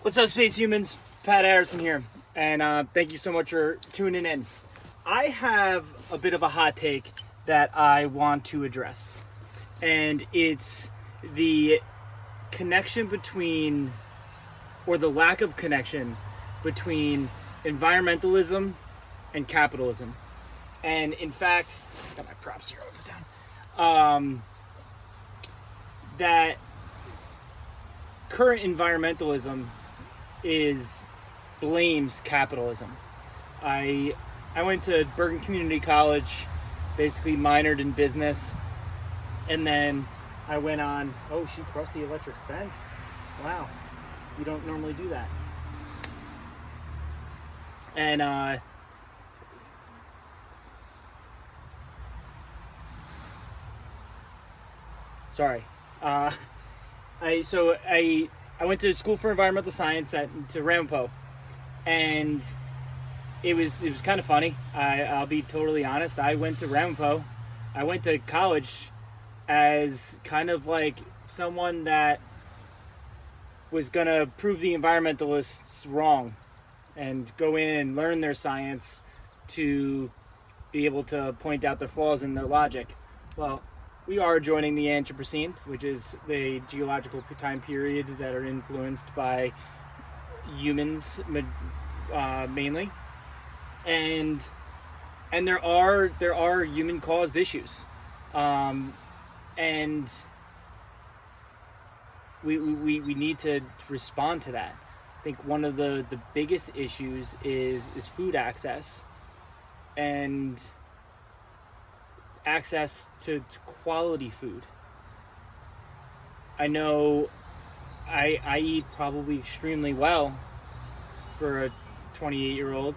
What's up, space humans? Pat Harrison here, and thank you so much for tuning in. I have a bit of a hot take that I want to address, and it's the connection between, or the lack of connection between environmentalism and capitalism. And in fact, I got my props here, I'll put down. That current environmentalism blames capitalism. I went to Bergen Community College, basically minored in business, and then I went on. Oh, she crossed the electric fence. Wow, you don't normally do that. And sorry. I went to school for environmental science to Ramapo, and it was kind of funny. I'll be totally honest. I went to Ramapo. I went to college as kind of like someone that was gonna prove the environmentalists wrong, and go in and learn their science to be able to point out their flaws in their logic. Well, we are joining the Anthropocene, which is the geological time period that are influenced by humans mainly, and there are human caused issues, and we need to respond to that. I think one of the biggest issues is food access, and access to quality food. I know I eat probably extremely well for a 28-year-old,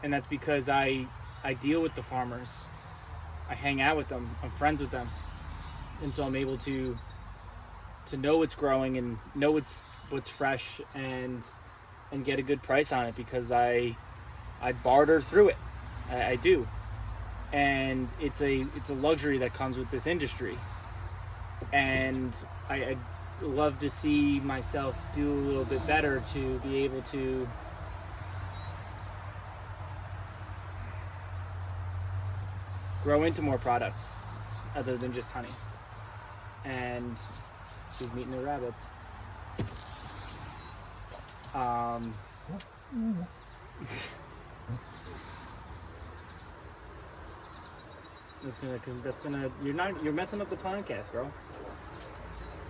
and that's because I deal with the farmers. I hang out with them. I'm friends with them, and so I'm able to know what's growing and know what's fresh and get a good price on it, because I barter through it. I do. And it's a luxury that comes with this industry, and I'd love to see myself do a little bit better to be able to grow into more products other than just honey. And she's meeting the rabbits. You're messing up the podcast, bro.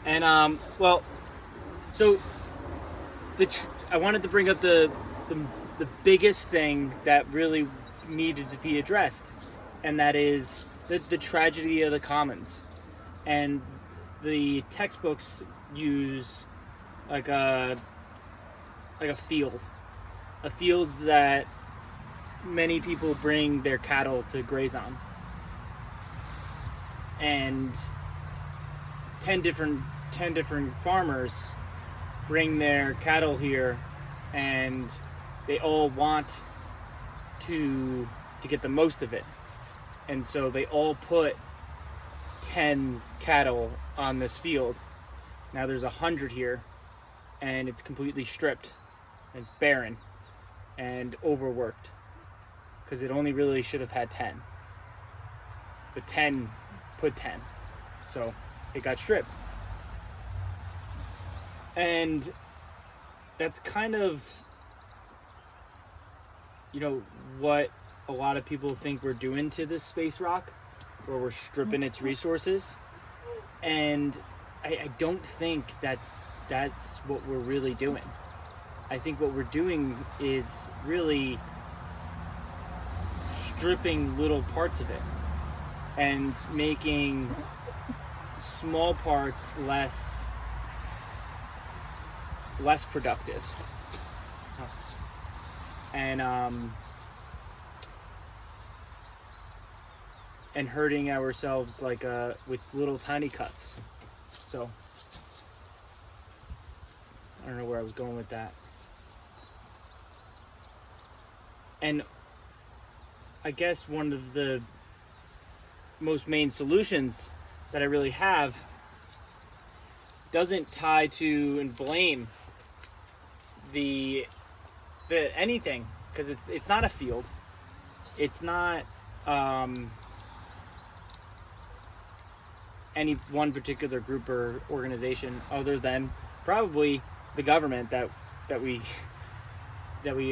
And so I wanted to bring up the biggest thing that really needed to be addressed, and that is the tragedy of the commons. And the textbooks use like a field that many people bring their cattle to graze on. And 10 different farmers bring their cattle here, and they all want to get the most of it, and so they all put 10 cattle on this field. Now there's 100 here, and it's completely stripped, and it's barren and overworked, because it only really should have had 10, but 10 put 10, so it got stripped. And that's kind of, what a lot of people think we're doing to this space rock, where we're stripping its resources. And I don't think that that's what we're really doing. I think what we're doing is really stripping little parts of it and making small parts less productive, and hurting ourselves with little tiny cuts. So I don't know where I was going with that. And I guess one of the most main solutions that I really have doesn't tie to and blame the anything, because it's not a field. It's not any one particular group or organization, other than probably the government that we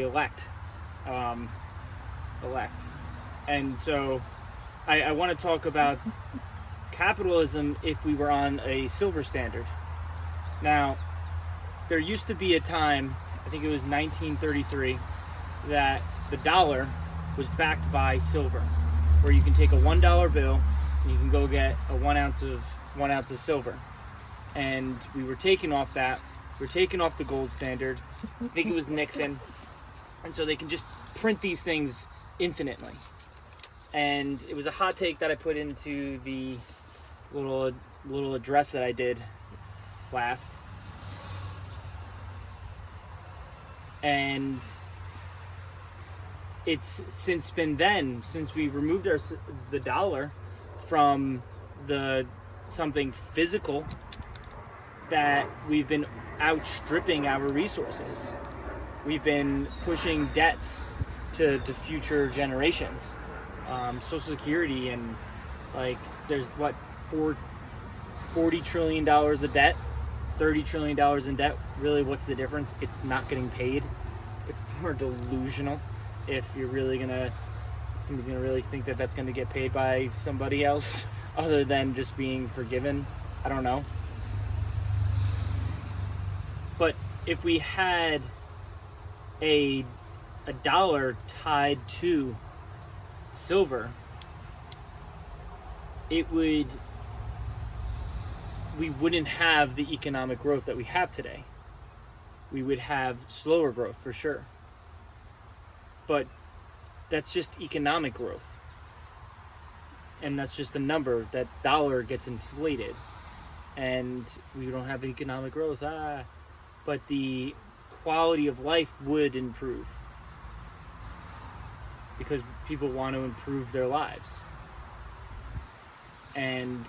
elect. And so I want to talk about capitalism if we were on a silver standard. Now, there used to be a time, I think it was 1933, that the dollar was backed by silver, where you can take a $1 bill and you can go get a 1 ounce of silver. And we were taking off that. We were taking off the gold standard. I think it was Nixon. And so they can just print these things infinitely. And it was a hot take that I put into the little address that I did last. And it's since we removed the dollar from something physical, that we've been outstripping our resources. We've been pushing debts to future generations. Social Security, and like there's what, $40 trillion of debt, $30 trillion in debt. Really, what's the difference? It's not getting paid. If we're delusional, if somebody's gonna really think that that's gonna get paid by somebody else other than just being forgiven, I don't know. But if we had a dollar tied to silver, we wouldn't have the economic growth that we have today. We would have slower growth for sure. But that's just economic growth. And that's just a number. That dollar gets inflated and we don't have economic growth. But the quality of life would improve, because people want to improve their lives. And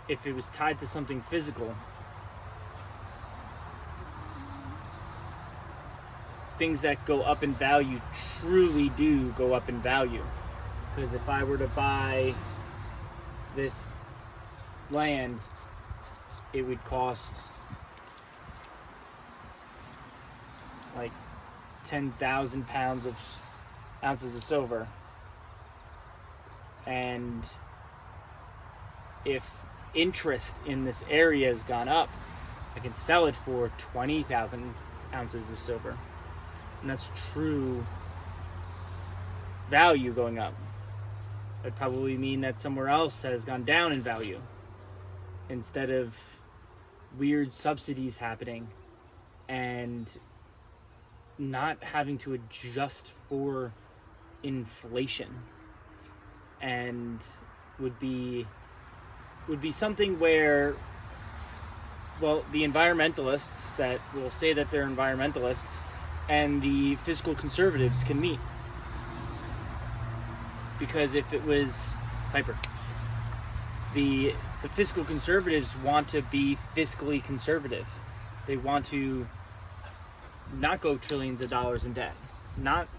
if it was tied to something physical, things that go up in value truly do go up in value. Because if I were to buy this land, it would cost like 10,000 ounces of silver. And if interest in this area has gone up, I can sell it for 20,000 ounces of silver. And that's true value going up. That'd probably mean that somewhere else has gone down in value, instead of weird subsidies happening and not having to adjust for inflation. And would be something where, well, the environmentalists that will say that they're environmentalists and the fiscal conservatives can meet. Because if it was Piper, the fiscal conservatives want to be fiscally conservative. They want to not go trillions of dollars in debt, not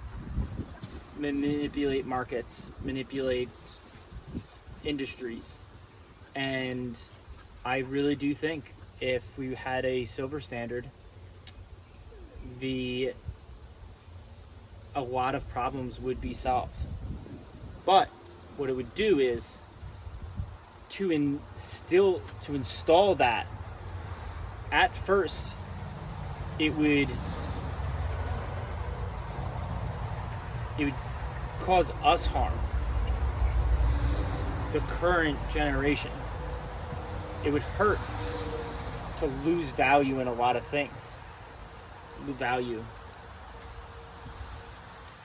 manipulate markets, manipulate industries. And I really do think if we had a silver standard, a lot of problems would be solved. But what it would do is to install that. At first, it would cause us harm, the current generation. It would hurt to lose value in a lot of things. Value.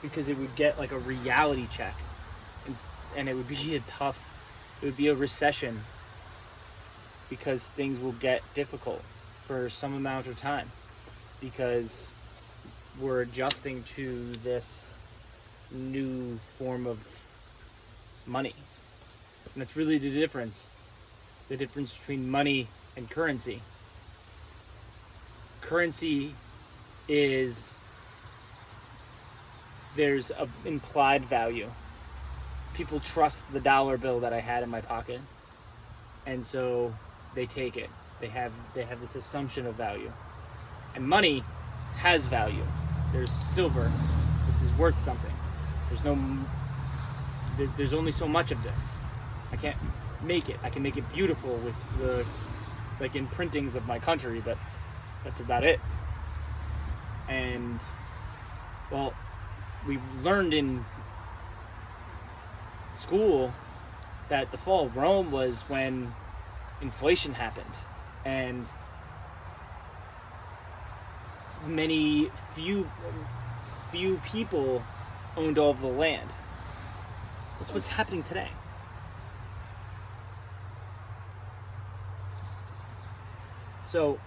Because it would get like a reality check. And it would be a recession, because things will get difficult for some amount of time, because we're adjusting to this new form of money. And that's really the difference between money and currency. Currency is, there's an implied value. People trust the dollar bill that I had in my pocket, and so they take it. They have this assumption of value, and money has value. There's silver. This is worth something. There's only so much of this. I can't make it. I can make it beautiful with the like imprintings of my country, but that's about it. And well, we learned in school that the fall of Rome was when inflation happened, and few people owned all of the land. That's what's happening today. So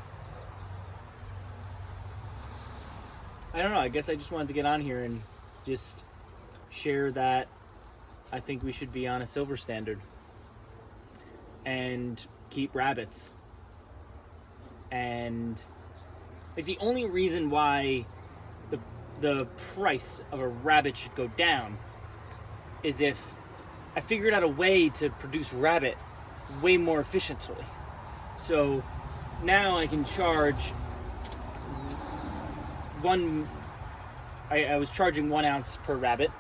I don't know, I guess I just wanted to get on here and just share that I think we should be on a silver standard and keep rabbits. And like the only reason why the price of a rabbit should go down is if I figured out a way to produce rabbit way more efficiently. So now I can charge I was charging 1 ounce per rabbit,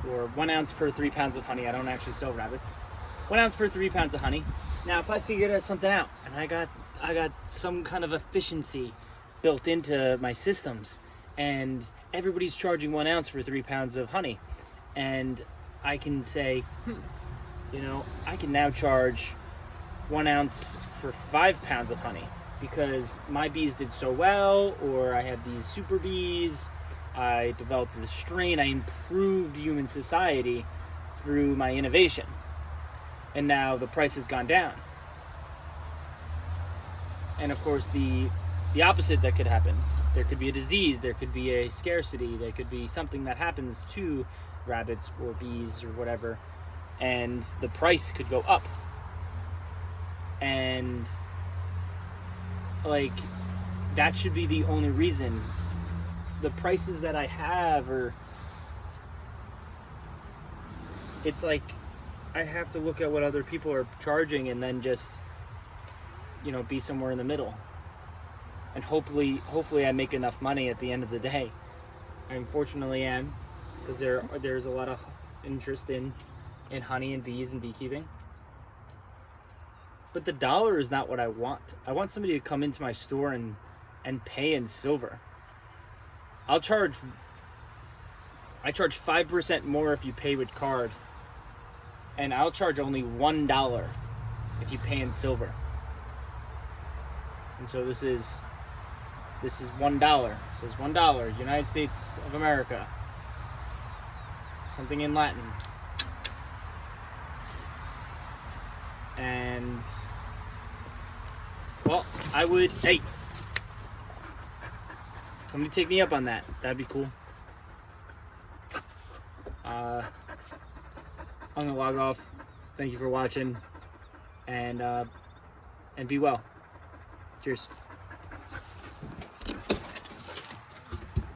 or 1 ounce per 3 pounds of honey. I don't actually sell rabbits. 1 ounce per 3 pounds of honey. Now, if I figured something out and I got some kind of efficiency built into my systems, and everybody's charging 1 ounce for 3 pounds of honey, and I can say, I can now charge 1 ounce for 5 pounds of honey because my bees did so well, or I have these super bees. I developed this strain. I improved human society through my innovation, and now the price has gone down. And of course, the opposite that could happen. There could be a disease. There could be a scarcity. There could be something that happens to rabbits or bees or whatever, and the price could go up. And like, that should be the only reason. The prices that I have it's like I have to look at what other people are charging and then just be somewhere in the middle, and hopefully I make enough money at the end of the day. I unfortunately am, because there's a lot of interest in honey and bees and beekeeping. But the dollar is not what I want. I want somebody to come into my store and pay in silver. I charge 5% more if you pay with card, and I'll charge only $1 if you pay in silver. And so this is $1. It says $1, United States of America. Something in Latin. And well, I would, hey, somebody take me up on that. That'd be cool. I'm gonna log off. Thank you for watching, and be well. Cheers.